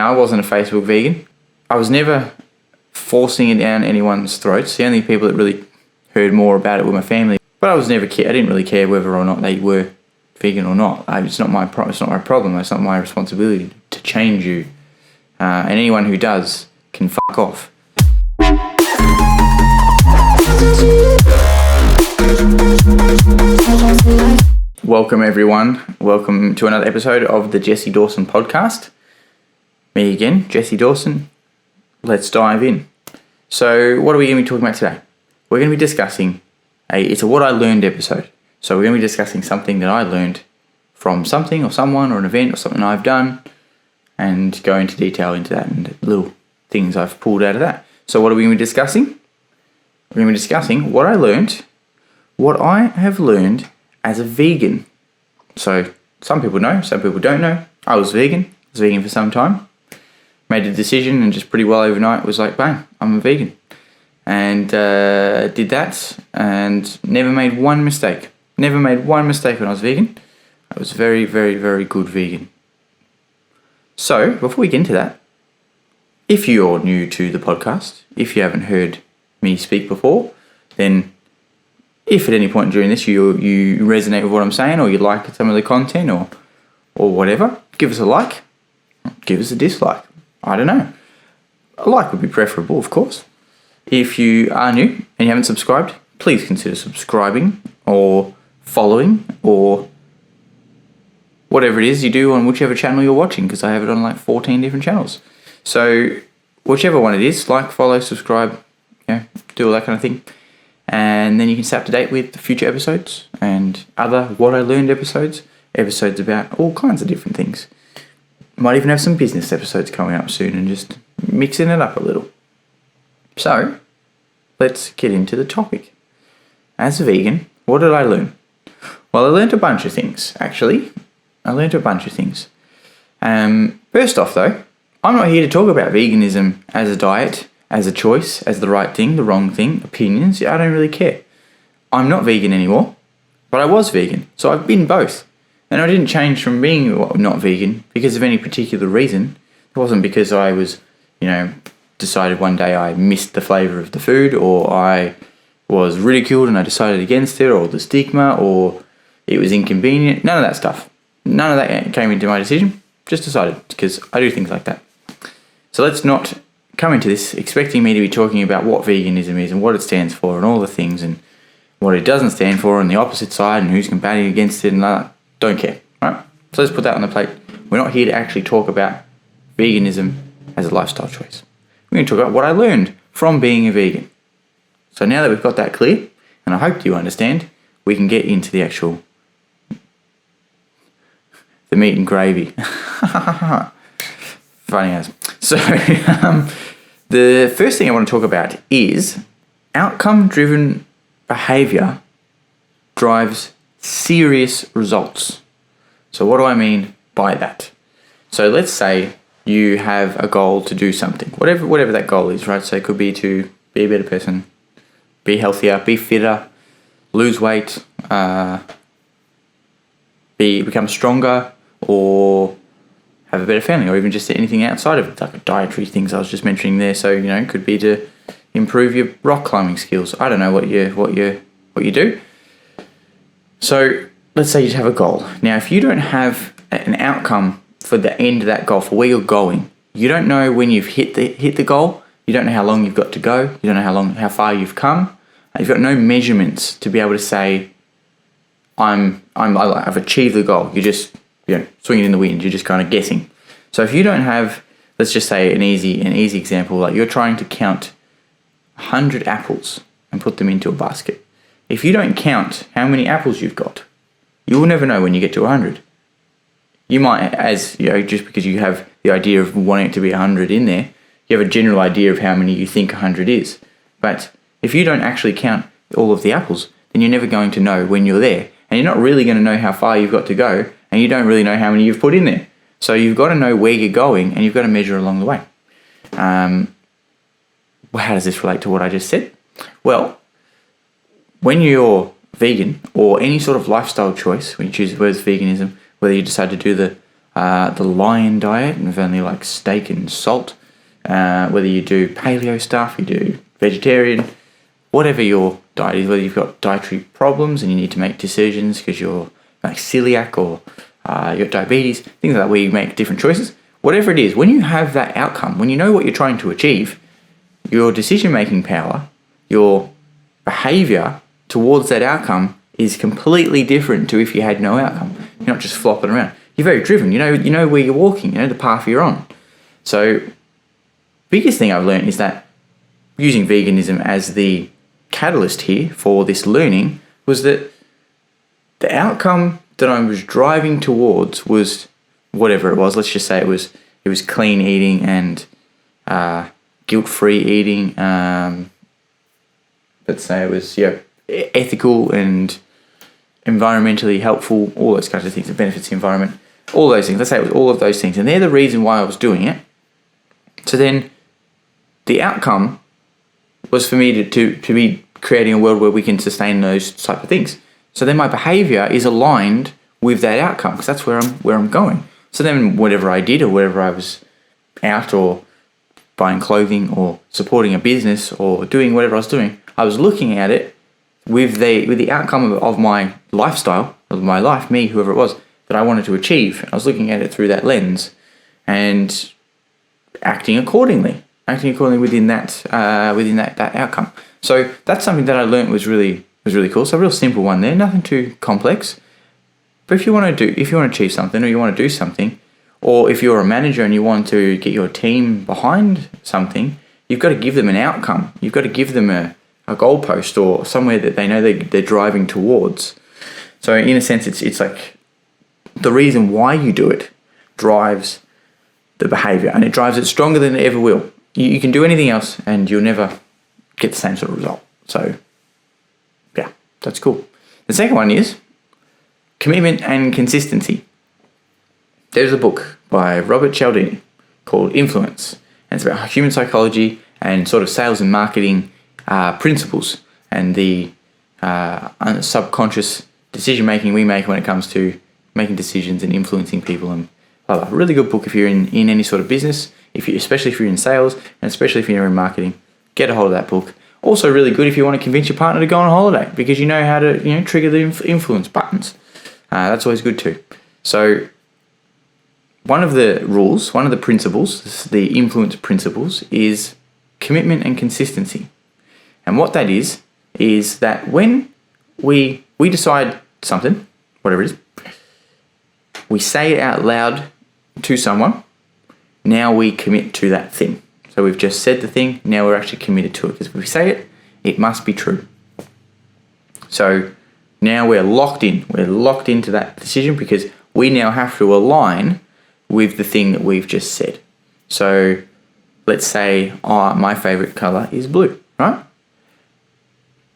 Now, I wasn't a Facebook vegan. I was never forcing it down anyone's throats. The only people that really heard more about it were my family. But I didn't really care whether or not they were vegan or not. It's not my problem. It's not my responsibility to change you. And anyone who does can fuck off. Welcome everyone. Welcome to another episode of the Jesse Dawson Podcast. Me again, Jesse Dawson. Let's dive in. So what are we going to be talking about today? We're going to be discussing it's a what I learned episode. So we're going to be discussing something that I learned from something or someone or an event or something I've done, and go into detail into that and little things I've pulled out of that. So what are we going to be discussing? We're going to be discussing what I have learned as a vegan. So some people know, some people don't know. I was vegan for some time. Made a decision and just pretty well overnight was like, bang, I'm a vegan. And did that and never made one mistake. Never made one mistake when I was vegan. I was very, very, very good vegan. So before we get into that, if you're new to the podcast, if you haven't heard me speak before, then if at any point during this you resonate with what I'm saying, or you like some of the content or whatever, give us a like, give us a dislike. I don't know. A like would be preferable, of course. If you are new and you haven't subscribed, please consider subscribing or following or whatever it is you do on whichever channel you're watching, because I have it on like 14 different channels. So whichever one it is, like, follow, subscribe, do all that kind of thing. And then you can stay up to date with the future episodes and other what I learned episodes about all kinds of different things. Might even have some business episodes coming up soon and just mixing it up a little. So, let's get into the topic. As a vegan, what did I learn? Well, I learned a bunch of things, actually. First off, though, I'm not here to talk about veganism as a diet, as a choice, as the right thing, the wrong thing, opinions. I don't really care. I'm not vegan anymore, but I was vegan, so I've been both. And I didn't change from being not vegan because of any particular reason. It wasn't because I was, decided one day I missed the flavour of the food, or I was ridiculed and I decided against it, or the stigma, or it was inconvenient. None of that stuff. None of that came into my decision. Just decided, because I do things like that. So let's not come into this expecting me to be talking about what veganism is and what it stands for and all the things and what it doesn't stand for and the opposite side and who's combating against it and all that. Don't care. Alright? So let's put that on the plate. We're not here to actually talk about veganism as a lifestyle choice. We're going to talk about what I learned from being a vegan. So now that we've got that clear, and I hope you understand, we can get into the meat and gravy. Funny as. So, the first thing I want to talk about is outcome-driven behaviour drives serious results. So what do I mean by that? So let's say you have a goal to do something, whatever that goal is, right? So it could be to be a better person, be healthier, be fitter, lose weight, become stronger, or have a better family, or even just anything outside of it, like dietary things I was just mentioning there. So it could be to improve your rock climbing skills. I don't know what you do. So let's say you have a goal. Now, if you don't have an outcome for the end of that goal, for where you're going, you don't know when you've hit the goal. You don't know how long you've got to go. You don't know how far you've come. You've got no measurements to be able to say, I've achieved the goal. You're just swinging in the wind. You're just kind of guessing. So if you don't have, let's just say an easy example, like you're trying to count 100 apples and put them into a basket. If you don't count how many apples you've got, you will never know when you get to 100. You might, just because you have the idea of wanting it to be 100 in there, you have a general idea of how many you think 100 is. But if you don't actually count all of the apples, then you're never going to know when you're there. And you're not really going to know how far you've got to go, and you don't really know how many you've put in there. So you've got to know where you're going, and you've got to measure along the way. How does this relate to what I just said? Well, when you're vegan or any sort of lifestyle choice, when you choose the words veganism, whether you decide to do the the lion diet, and with only like steak and salt, whether you do paleo stuff, you do vegetarian, whatever your diet is, whether you've got dietary problems and you need to make decisions because you're like celiac or you've got diabetes, things like that where you make different choices. Whatever it is, when you have that outcome, when you know what you're trying to achieve, your decision-making power, your behavior towards that outcome is completely different to if you had no outcome. You're not just flopping around. You're very driven. You know where you're walking. You know the path you're on. So, biggest thing I've learned is that using veganism as the catalyst here for this learning was that the outcome that I was driving towards was whatever it was. Let's just say it was clean eating and guilt-free eating. Let's say it was ethical and environmentally helpful, all those kinds of things that benefits the environment, all those things. Let's say it was all of those things, and they're the reason why I was doing it. So then the outcome was for me to be creating a world where we can sustain those type of things. So then my behavior is aligned with that outcome because that's where I'm going. So then whatever I did or wherever I was out or buying clothing or supporting a business or doing whatever I was doing, I was looking at it with the outcome of my lifestyle, of my life, me, whoever it was, that I wanted to achieve. I was looking at it through that lens and acting accordingly within that outcome. So that's something that I learned was really cool. So a real simple one there, nothing too complex. But if you want to achieve something, or you want to do something, or if you're a manager and you want to get your team behind something, you've got to give them an outcome. You've got to give them a goalpost or somewhere that they know they're driving towards. So in a sense, it's like the reason why you do it drives the behavior, and it drives it stronger than it ever will. You can do anything else and you'll never get the same sort of result. So yeah, that's cool. The second one is commitment and consistency. There's a book by Robert Cialdini called Influence, and it's about human psychology and sort of sales and marketing principles and the subconscious decision making we make when it comes to making decisions and influencing people, and blah, blah. Really good book if you're in any sort of business, especially if you're in sales, and especially if you're in marketing. Get a hold of that book. Also really good if you want to convince your partner to go on holiday because you know how to trigger the influence buttons. That's always good too. So one of the principles, the influence principles, is commitment and consistency. And what that is that when we decide something, whatever it is, we say it out loud to someone, now we commit to that thing. So we've just said the thing, now we're actually committed to it. Because if we say it, it must be true. So now we're locked in. We're locked into that decision because we now have to align with the thing that we've just said. So let's say my favourite colour is blue, right?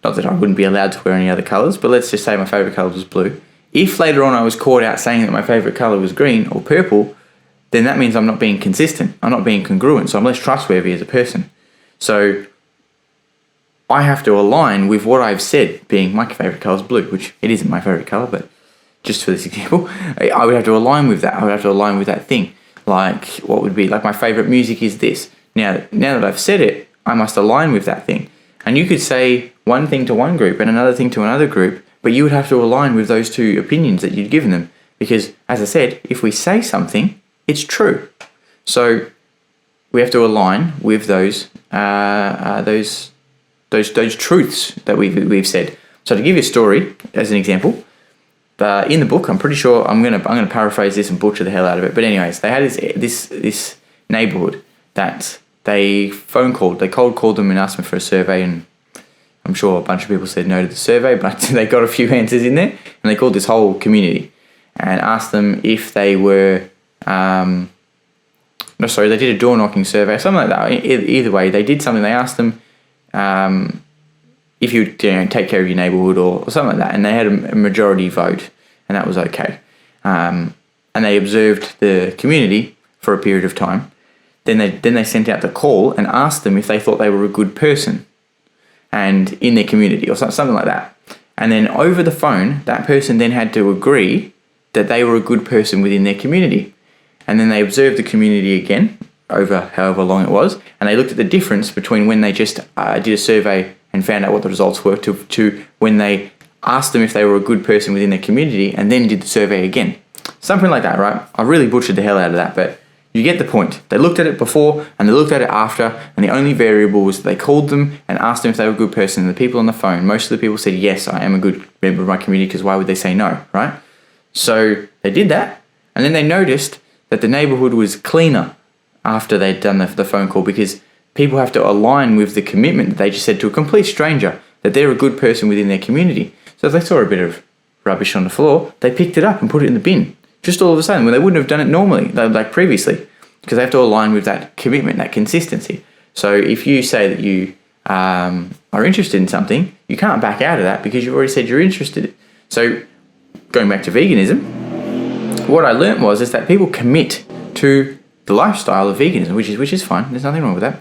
Not that I wouldn't be allowed to wear any other colours, but let's just say my favourite colour was blue. If later on I was caught out saying that my favourite colour was green or purple, then that means I'm not being consistent. I'm not being congruent, so I'm less trustworthy as a person. So I have to align with what I've said, being my favourite colour is blue, which it isn't my favourite colour, but just for this example, I would have to align with that. I would have to align with that thing. Like, what would be, like my favourite music is this. Now that I've said it, I must align with that thing. And you could say one thing to one group and another thing to another group, but you would have to align with those two opinions that you'd given them. Because, as I said, if we say something, it's true. So we have to align with those truths that we've said. So to give you a story as an example, in the book, I'm pretty sure I'm gonna paraphrase this and butcher the hell out of it. But anyways, they had this neighborhood that they cold called them and asked them for a survey, and I'm sure a bunch of people said no to the survey, but they got a few answers in there, and they called this whole community and asked them if they were they did a door knocking survey, something like that. Either way, they did something. They asked them if you take care of your neighborhood or something like that, and they had a majority vote, and that was okay. And they observed the community for a period of time. Then they sent out the call and asked them if they thought they were a good person and in their community or something like that. And then over the phone, that person then had to agree that they were a good person within their community. and then they observed the community again over however long it was, and they looked at the difference between when they just did a survey and found out what the results were to when they asked them if they were a good person within their community and then did the survey again. Something like that, right? I really butchered the hell out of that, but you get the point. They looked at it before and they looked at it after, and the only variable was they called them and asked them if they were a good person, and the people on the phone, most of the people said, yes, I am a good member of my community, because why would they say no, right? So they did that, and then they noticed that the neighborhood was cleaner after they'd done the phone call, because people have to align with the commitment that they just said to a complete stranger that they're a good person within their community. So if they saw a bit of rubbish on the floor, they picked it up and put it in the bin. Just all of a sudden, when they wouldn't have done it normally, like previously, because they have to align with that commitment, that consistency. So if you say that you are interested in something, you can't back out of that because you've already said you're interested. So going back to veganism, what I learned is that people commit to the lifestyle of veganism, which is fine. There's nothing wrong with that.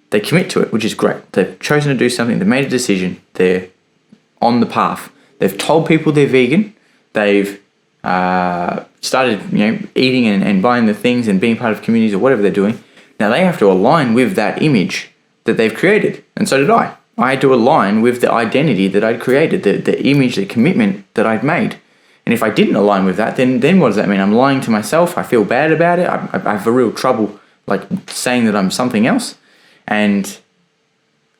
They commit to it, which is great. They've chosen to do something. They've made a decision. They're on the path. They've told people they're vegan. They've started, eating and buying the things and being part of communities or whatever they're doing. Now they have to align with that image that they've created, and so did I. I had to align with the identity that I'd created, the image, the commitment that I'd made. And if I didn't align with that, then what does that mean? I'm lying to myself. I feel bad about it. I have a real trouble saying that I'm something else, and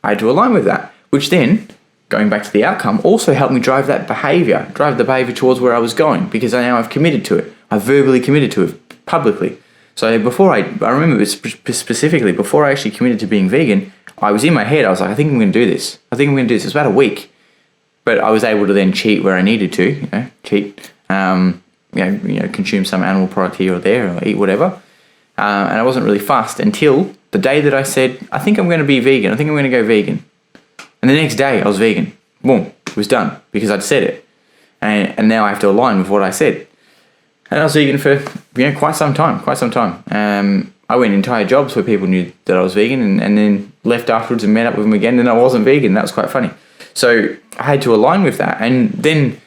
I had to align with that, which then, going back to the outcome, also helped me drive the behavior towards where I was going, because now I've committed to it. I've verbally committed to it publicly. So before I remember specifically, before I actually committed to being vegan, I was in my head, I was like, I think I'm going to do this. It was about a week. But I was able to then cheat where I needed to, consume some animal product here or there, or eat whatever. And I wasn't really fussed until the day that I said, I think I'm going to be vegan. I think I'm going to go vegan. And the next day I was vegan. Boom, it was done because I'd said it. And now I have to align with what I said. And I was vegan for quite some time. I went entire jobs where people knew that I was vegan, and then left afterwards and met up with them again, and I wasn't vegan. That was quite funny. So I had to align with that. And then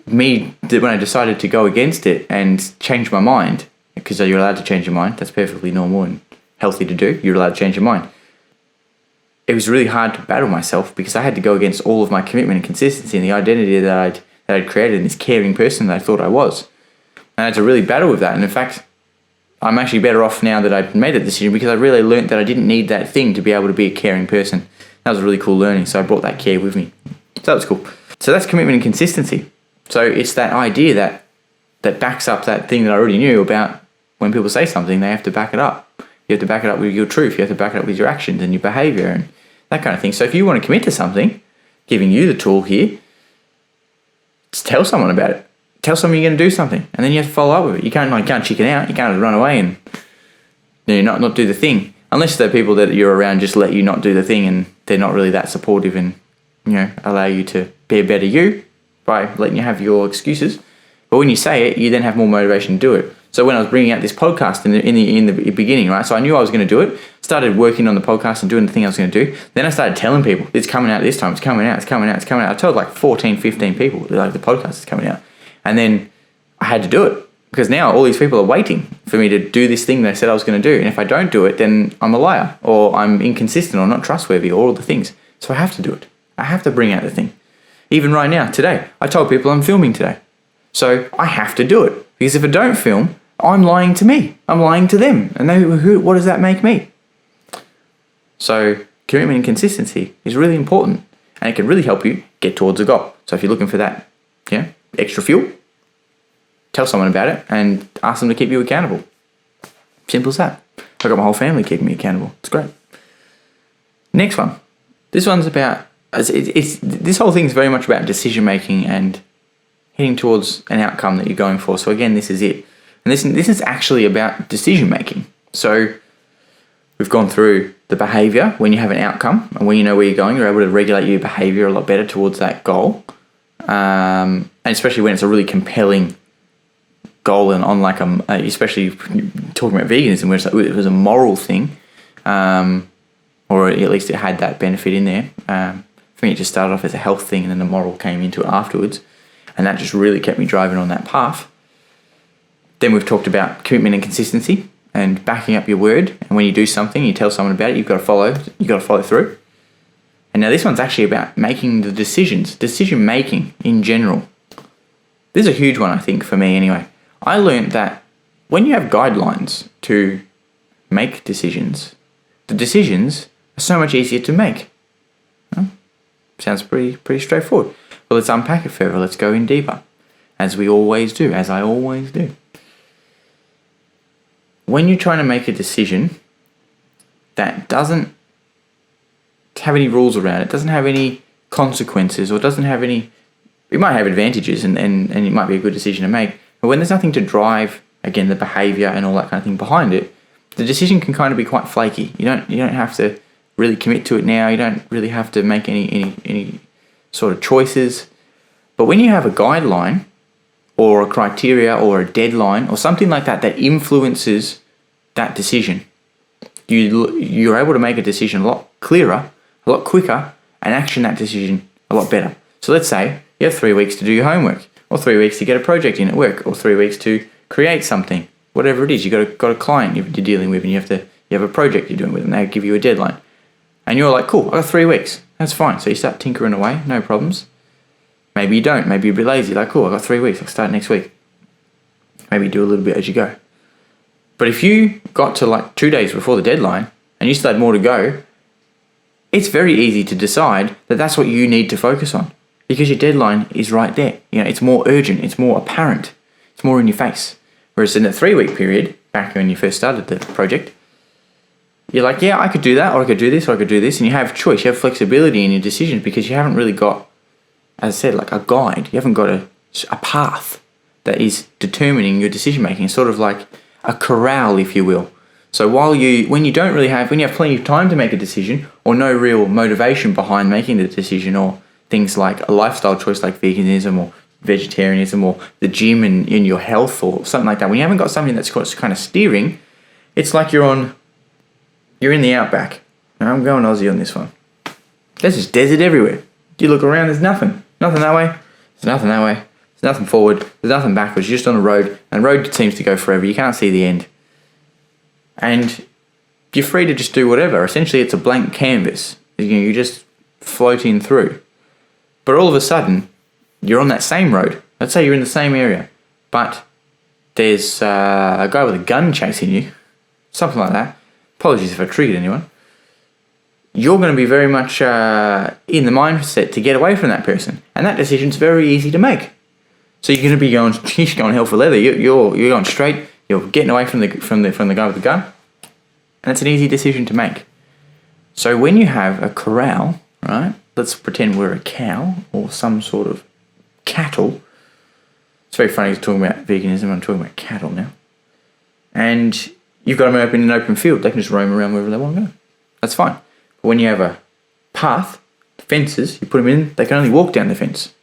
when I decided to go against it and change my mind, because you're allowed to change your mind, that's perfectly normal and healthy to do. You're allowed to change your mind. It was really hard to battle myself because I had to go against all of my commitment and consistency and the identity that I'd created, and this caring person that I thought I was. And I had to really battle with that. And in fact, I'm actually better off now that I've made that decision, because I really learned that I didn't need that thing to be able to be a caring person. That was a really cool learning. So I brought that care with me. So that was cool. So that's commitment and consistency. So it's that idea that backs up that thing that I already knew about. When people say something, they have to back it up. You have to back it up with your truth. You have to back it up with your actions and your behavior and that kind of thing. So if you want to commit to something, giving you the tool here, just tell someone about it. Tell someone you're going to do something, and then you have to follow up with it. You can't chicken out. You can't run away and not do the thing. Unless the people that you're around just let you not do the thing, and they're not really that supportive and allow you to be a better you by letting you have your excuses. But when you say it, you then have more motivation to do it. So when I was bringing out this podcast in the beginning, right? So I knew I was going to do it. Started working on the podcast and doing the thing I was going to do. Then I started telling people, it's coming out this time. It's coming out. I told 14, 15 people, the podcast is coming out. And then I had to do it, because now all these people are waiting for me to do this thing that I said I was going to do. And if I don't do it, then I'm a liar, or I'm inconsistent, or not trustworthy, or all the things. So I have to do it. I have to bring out the thing. Even right now, today, I told people I'm filming today. So I have to do it, because if I don't film, I'm lying to me. I'm lying to them. And what does that make me? So commitment and consistency is really important, and it can really help you get towards a goal. So if you're looking for that, extra fuel, tell someone about it and ask them to keep you accountable. Simple as that. I've got my whole family keeping me accountable. It's great. Next one. This one's about, this whole thing is very much about decision making and heading towards an outcome that you're going for. So again, this is it. And this is actually about decision making. So we've gone through the behavior. When you have an outcome and when you know where you're going, you're able to regulate your behavior a lot better towards that goal. And especially when it's a really compelling goal, and on especially talking about veganism, where it was a moral thing, or at least it had that benefit in there. For me, it just started off as a health thing, and then the moral came into it afterwards, and that just really kept me driving on that path. Then we've talked about commitment and consistency and backing up your word. And when you do something, you tell someone about it, you've got to follow through. And now this one's actually about making the decision making in general. This is a huge one, I think, for me anyway. I learned that when you have guidelines to make decisions, the decisions are so much easier to make. Sounds pretty straightforward. Well, let's unpack it further. Let's go in deeper, as I always do. When you're trying to make a decision that doesn't have any rules around it, doesn't have any consequences, or doesn't have any, it might have advantages and it might be a good decision to make, but when there's nothing to drive, again, the behavior and all that kind of thing behind it, the decision can kind of be quite flaky. You don't have to really commit to it now. You don't really have to make any sort of choices. But when you have a guideline or a criteria or a deadline or something like that that influences that decision, you're able to make a decision a lot clearer, a lot quicker, and action that decision a lot better. So let's say you have 3 weeks to do your homework, or 3 weeks to get a project in at work, or 3 weeks to create something, whatever it is. You've got a client you're dealing with, and you have a project you're doing with them. They give you a deadline, and you're like, cool, I got 3 weeks. That's fine. So you start tinkering away, no problems. Maybe you don't. Maybe you're a bit lazy. Like, cool, I got 3 weeks. I'll start next week. Maybe you do a little bit as you go. But if you got to like 2 days before the deadline and you still had more to go, it's very easy to decide that that's what you need to focus on, because your deadline is right there. It's more urgent. It's more apparent. It's more in your face. Whereas in the 3 week period, back when you first started the project, you're like, yeah, I could do that, or I could do this, or I could do this. And you have choice. You have flexibility in your decisions because you haven't really got, as I said, like a guide. You haven't got a path that is determining your decision making. It's sort of like a corral, if you will. So when you have plenty of time to make a decision, or no real motivation behind making the decision, or things like a lifestyle choice like veganism or vegetarianism or the gym and in your health or something like that, when you haven't got something that's kind of steering, it's like you're in the outback. Now, I'm going Aussie on this one. There's just desert everywhere. You look around, there's nothing. Nothing that way. There's nothing that way. There's nothing forward. There's nothing backwards. You're just on a road, and the road seems to go forever. You can't see the end. And you're free to just do whatever. Essentially, it's a blank canvas. You're just floating through. But all of a sudden, you're on that same road. Let's say you're in the same area, but there's a guy with a gun chasing you. Something like that. Apologies if I triggered anyone. You're going to be very much in the mindset to get away from that person. And that decision's very easy to make. So you're going to be going hell for leather. You're going straight. You're getting away from the guy with the gun. And it's an easy decision to make. So when you have a corral, right? Let's pretend we're a cow or some sort of cattle. It's very funny talking about veganism. I'm talking about cattle now. And you've got them in an open field. They can just roam around wherever they want to go. That's fine. But when you have a path, fences, you put them in, they can only walk down the fence.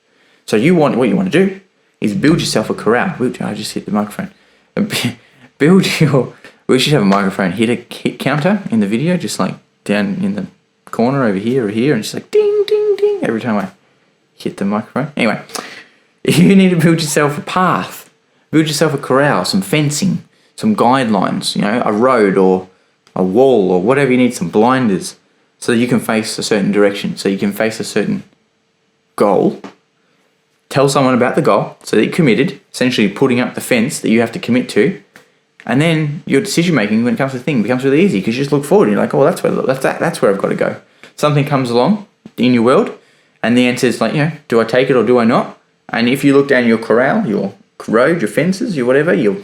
So what you want to do is build yourself a corral. I just hit the microphone. We should have a microphone hit counter in the video, just like down in the corner over here, and just like ding, ding, ding every time I hit the microphone. Anyway, you need to build yourself a path. Build yourself a corral, some fencing, some guidelines, a road or a wall or whatever you need, some blinders, so that you can face a certain direction, so you can face a certain goal. Tell someone about the goal so that you're committed, essentially putting up the fence that you have to commit to. And then your decision making when it comes to the thing becomes really easy because you just look forward and you're like, oh, that's where I've got to go. Something comes along in your world and the answer is like, do I take it or do I not? And if you look down your corral, your road, your fences, your whatever, your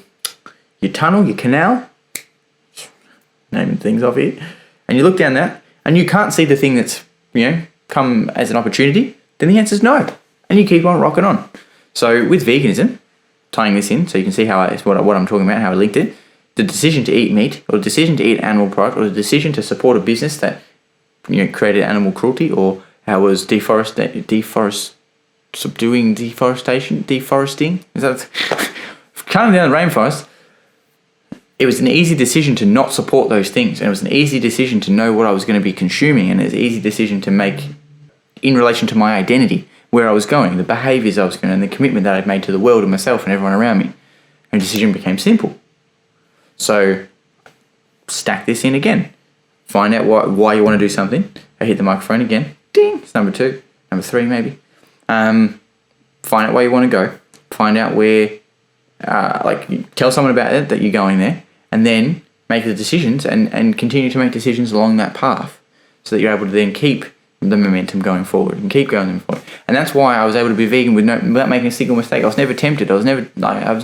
tunnel, your canal, naming things off here, and you look down that and you can't see the thing that's, come as an opportunity, then the answer is no. And you keep on rocking on. So with veganism, tying this in so you can see what I'm talking about, how I linked it, the decision to eat meat or the decision to eat animal product or the decision to support a business that created animal cruelty or how was deforesting, is that cutting down the rainforest, it was an easy decision to not support those things, and it was an easy decision to know what I was going to be consuming, and it was an easy decision to make in relation to my identity, where I was going, the behaviours I was going, and the commitment that I'd made to the world and myself and everyone around me. and the decision became simple. So stack this in again. Find out why you want to do something. I hit the microphone again. Ding. It's number 2. Number 3 maybe. Find out where you want to go. Find out where, tell someone about it, that you're going there, and then make the decisions and continue to make decisions along that path so that you're able to then keep the momentum going forward and keep going forward. And that's why I was able to be vegan without making a single mistake. I was never tempted. I was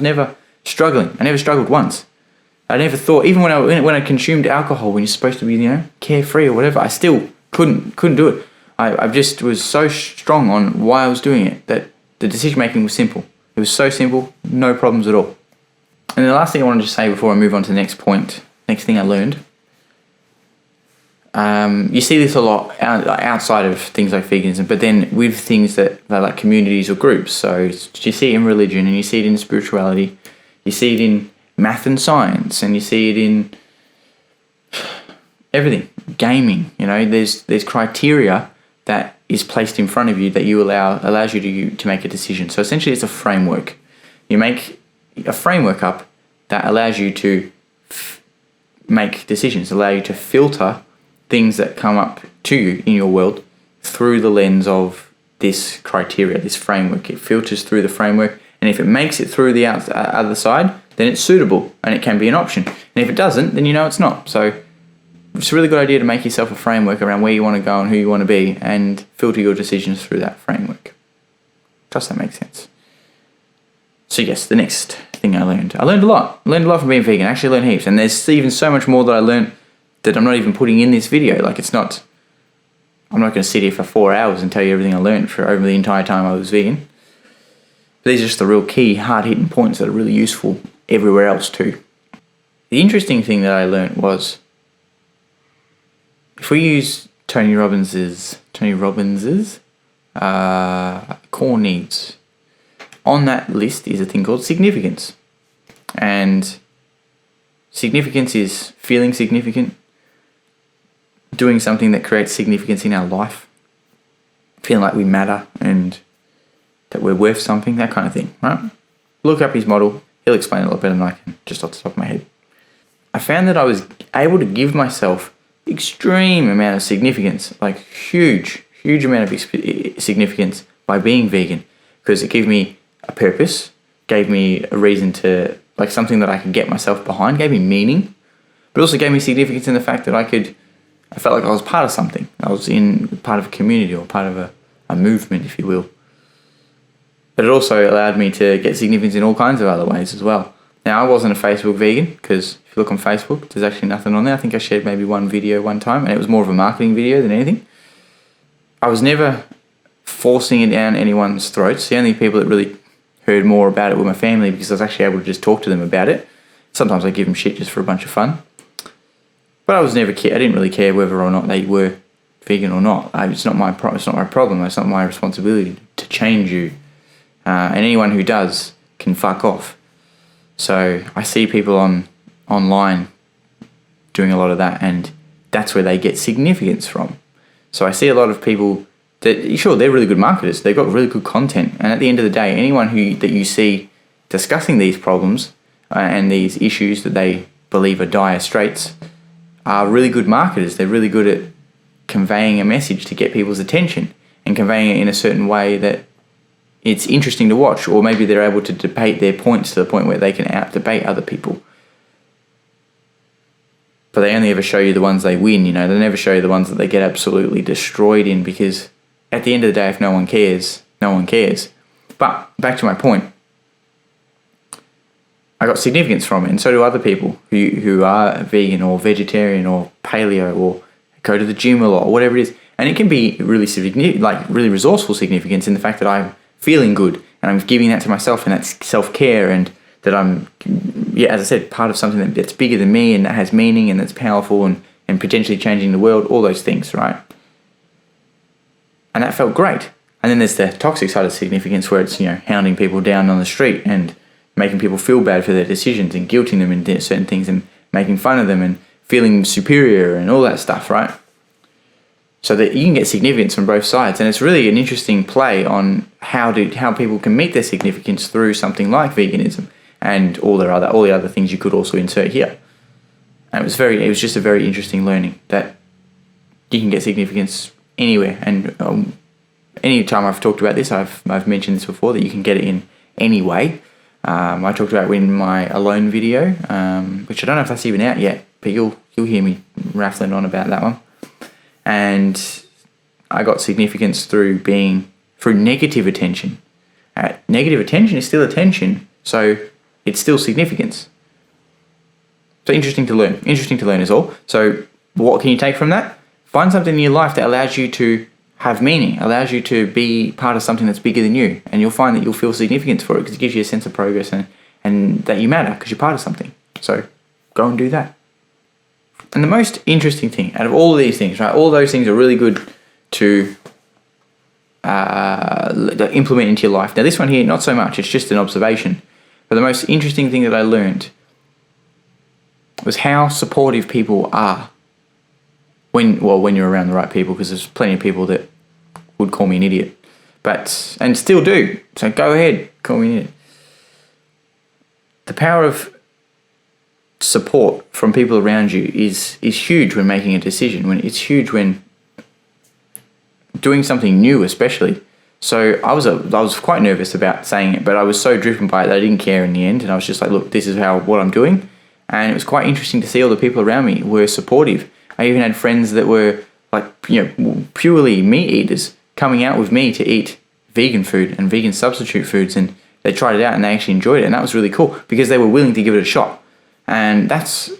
never struggling. I never struggled once. I never thought, even when I consumed alcohol, when you're supposed to be, carefree or whatever, I still couldn't do it. I just was so strong on why I was doing it that the decision making was simple. It was so simple, no problems at all. And the last thing I wanted to say before I move on to the next thing I learned. You see this a lot outside of things like veganism, but then with things that are like communities or groups. So you see it in religion, and you see it in spirituality, you see it in math and science, and you see it in everything. Gaming, there's criteria that is placed in front of you that allows you to make a decision. So essentially it's a framework. You make a framework up that allows you to make decisions, allow you to filter things that come up to you in your world through the lens of this criteria, this framework. It filters through the framework, and if it makes it through the other side, then it's suitable and it can be an option. And if it doesn't, then it's not. So it's a really good idea to make yourself a framework around where you want to go and who you want to be, and filter your decisions through that framework. Trust that makes sense. So yes, the next thing I learned a lot. I learned a lot from being vegan. I actually learned heaps, and there's even so much more that I learned that I'm not even putting in this video. I'm not going to sit here for 4 hours and tell you everything I learned for over the entire time I was vegan. But these are just the real key, hard-hitting points that are really useful everywhere else too. The interesting thing that I learned was, if we use Tony Robbins's core needs, on that list is a thing called significance. And significance is feeling significant, doing something that creates significance in our life, feeling like we matter and that we're worth something, that kind of thing, right? Look up his model. He'll explain it a lot better than I can, just off the top of my head. I found that I was able to give myself extreme amount of significance, like huge amount of significance by being vegan, because it gave me a purpose, gave me a reason to, like, something that I could get myself behind, gave me meaning, but also gave me significance in the fact that I felt like I was part of something. I was part of a community or part of a movement, if you will. But it also allowed me to get significance in all kinds of other ways as well. Now, I wasn't a Facebook vegan, because if you look on Facebook, there's actually nothing on there. I think I shared maybe one video one time, and it was more of a marketing video than anything. I was never forcing it down anyone's throats. The only people that really heard more about it were my family, because I was actually able to just talk to them about it. Sometimes I give them shit just for a bunch of fun. But I didn't really care whether or not they were vegan or not. It's not my problem. It's not my responsibility to change you. And anyone who does can fuck off. So I see people online doing a lot of that, and that's where they get significance from. So I see a lot of people that, sure, they're really good marketers. They've got really good content. And at the end of the day, anyone that you see discussing these problems and these issues that they believe are dire straits are really good marketers. They're really good at conveying a message to get people's attention and conveying it in a certain way that it's interesting to watch, or maybe they're able to debate their points to the point where they can out-debate other people. But they only ever show you the ones they win, They never show you the ones that they get absolutely destroyed in, because at the end of the day, if no one cares, no one cares. But back to my point, I got significance from it, and so do other people who are vegan or vegetarian or paleo or go to the gym a lot or whatever it is. And it can be really really resourceful significance in the fact that I'm feeling good and I'm giving that to myself, and that's self-care, and that I'm, as I said, part of something that's bigger than me and that has meaning and that's powerful and potentially changing the world, all those things, right? And that felt great. And then there's the toxic side of significance, where it's, hounding people down on the street and making people feel bad for their decisions and guilting them in certain things and making fun of them and feeling superior and all that stuff, right? So that you can get significance from both sides. And it's really an interesting play on how people can meet their significance through something like veganism. and all the other things you could also insert here. And it was just a very interesting learning that you can get significance anywhere. And any time I've talked about this, I've mentioned this before, that you can get it in any way. I talked about it in my alone video, which I don't know if that's even out yet, but you'll hear me rattling on about that one. And I got significance through negative attention. Negative attention is still attention, so it's still significance. So interesting to learn is all. So what can you take from that? Find something in your life that allows you to have meaning, allows you to be part of something that's bigger than you, and you'll find that you'll feel significance for it because it gives you a sense of progress and that you matter because you're part of something. So go and do that. And the most interesting thing out of all of these things, right, all those things are really good to implement into your life. Now this one here, not so much, it's just an observation. But the most interesting thing that I learned was how supportive people are when you're around the right people, because there's plenty of people that would call me an idiot, and still do. So go ahead, call me an idiot. The power of support from people around you is huge when making a decision. When it's huge when doing something new, especially. So I was quite nervous about saying it, but I was so driven by it that I didn't care in the end, and I was just like, look, this is what I'm doing. And it was quite interesting to see all the people around me were supportive. I even had friends that were purely meat eaters coming out with me to eat vegan food and vegan substitute foods, and they tried it out and they actually enjoyed it, and that was really cool because they were willing to give it a shot. And that's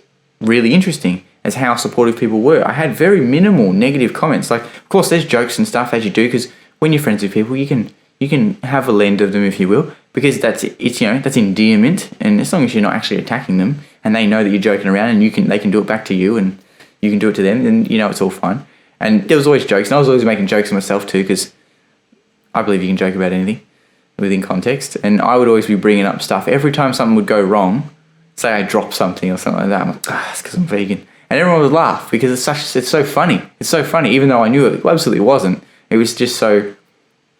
really interesting as how supportive people were. I had very minimal negative comments. Like, of course, there's jokes and stuff as you do, because when you're friends with people, you can have a lend of them, if you will, because that's endearment, and as long as you're not actually attacking them and they know that you're joking around and they can do it back to you and you can do it to them, then it's all fine. And there was always jokes, and I was always making jokes of myself too, because I believe you can joke about anything within context. And I would always be bringing up stuff every time something would go wrong. Say I dropped something or something like that, I'm like, it's because I'm vegan, and everyone would laugh because it's so funny. It's so funny, even though I knew it absolutely wasn't. It was just so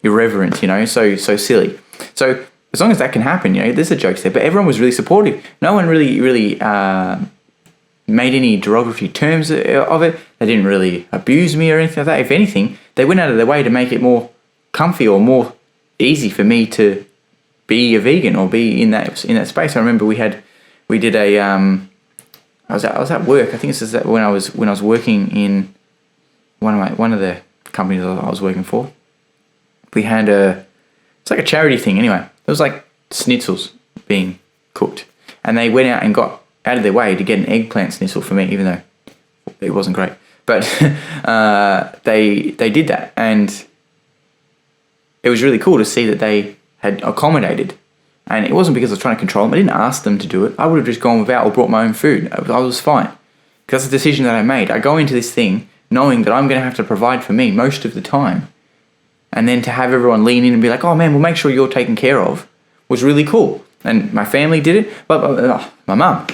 irreverent, so silly. So as long as that can happen, there's the jokes there. But everyone was really supportive. No one really made any derogatory terms of it. They didn't really abuse me or anything like that. If anything, they went out of their way to make it more comfy or more easy for me to be a vegan or be in that space. I remember we did a I was at work. I think this is when I was working in one of the companies I was working for. We had it's like a charity thing anyway. It was like schnitzels being cooked, and they went out and got out of their way to get an eggplant schnitzel for me, even though it wasn't great. But they did that, and it was really cool to see that they had accommodated. And it wasn't because I was trying to control them. I didn't ask them to do it. I would have just gone without or brought my own food. I was fine. Because that's a decision that I made. I go into this thing knowing that I'm going to have to provide for me most of the time. And then to have everyone lean in and be like, oh man, we'll make sure you're taken care of, was really cool. And my family did it. But my mum,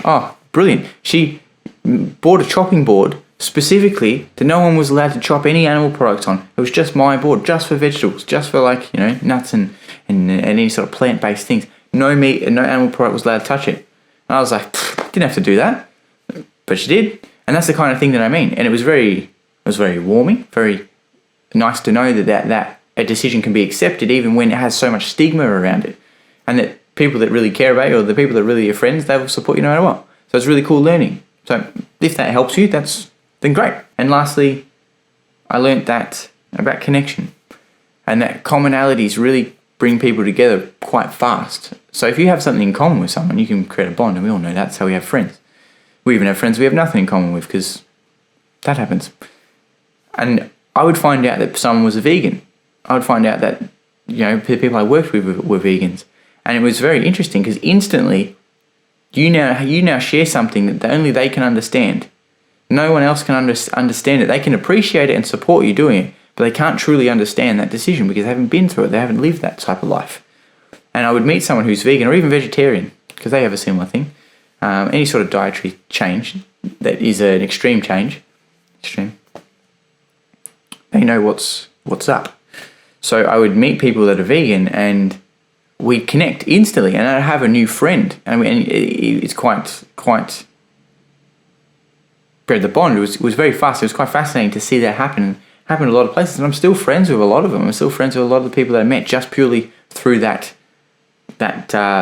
brilliant. She bought a chopping board specifically that no one was allowed to chop any animal products on. It was just my board, just for vegetables, just for nuts and any sort of plant-based things. No meat and no animal product was allowed to touch it. And I was like, didn't have to do that. But she did. And that's the kind of thing that I mean. And it was very warming, very nice to know that a decision can be accepted even when it has so much stigma around it. And that people that really care about you, or the people that really are friends, they will support you no matter what. So it's really cool learning. So if that helps you, then great. And lastly, I learned that about connection. And that commonalities really bring people together quite fast. So if you have something in common with someone, you can create a bond, and we all know that's how we have friends. We even have friends we have nothing in common with, because that happens. And I would find out that someone was a vegan. I would find out that the people I worked with were vegans. And it was very interesting, because instantly you now share something that only they can understand. No one else can understand it. They can appreciate it and support you doing it, but they can't truly understand that decision because they haven't been through it. They haven't lived that type of life. And I would meet someone who's vegan or even vegetarian, because they have a similar thing. Any sort of dietary change that is an extreme change, they know what's up. So I would meet people that are vegan, and we'd connect instantly, and I'd have a new friend. I mean, it's quite the bond was very fast. It was quite fascinating to see that happen in a lot of places, and I'm still friends with a lot of them. I'm still friends with a lot of the people that I met just purely through that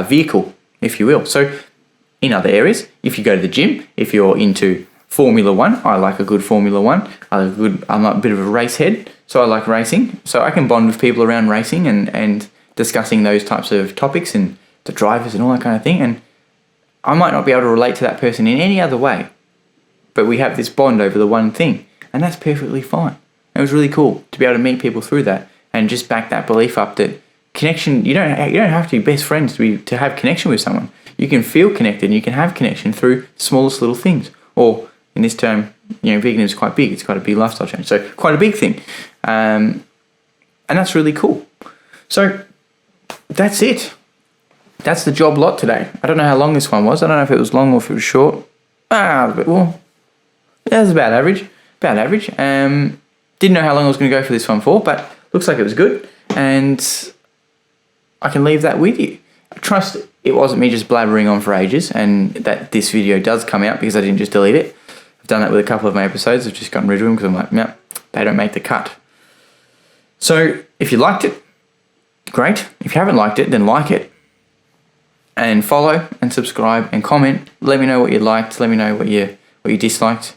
vehicle, if you will. So in other areas, if you go to the gym, if you're into Formula One, I like a good Formula One. I'm a bit of a race head, so I like racing. So I can bond with people around racing and discussing those types of topics and the drivers and all that kind of thing. And I might not be able to relate to that person in any other way, but we have this bond over the one thing, and that's perfectly fine. It was really cool to be able to meet people through that and just back that belief up that connection. You don't have to be best friends to have connection with someone. You can feel connected, and you can have connection through the smallest little things. Or in this term, veganism is quite big. It's quite a big lifestyle change, so quite a big thing, and that's really cool. So that's it. That's the job lot today. I don't know how long this one was. I don't know if it was long or if it was short. Well, that's about average. Didn't know how long I was going to go for this one for, but looks like it was good, and I can leave that with you. I trust it wasn't me just blabbering on for ages, and that this video does come out because I didn't just delete it. I've done that with a couple of my episodes. I've just gotten rid of them because I'm like, no, they don't make the cut. So if you liked it, great. If you haven't liked it, then like it. And follow and subscribe and comment. Let me know what you liked. Let me know what you disliked.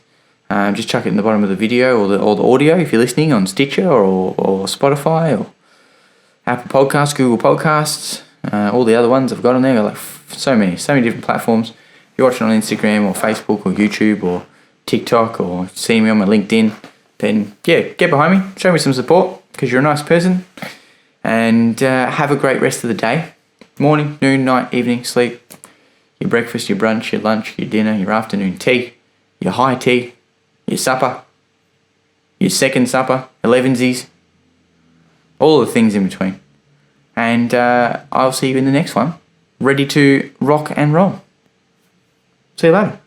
Just chuck it in the bottom of the video or the audio if you're listening on Stitcher or Spotify or Apple Podcasts, Google Podcasts, all the other ones I've got on there. Like so many different platforms. If you're watching on Instagram or Facebook or YouTube or TikTok or see me on my LinkedIn, then yeah, get behind me. Show me some support because you're a nice person. And have a great rest of the day. Morning, noon, night, evening, sleep. Your breakfast, your brunch, your lunch, your dinner, your afternoon tea, your high tea, your supper, your second supper, 11sies, all the things in between. And I'll see you in the next one, ready to rock and roll. See you later.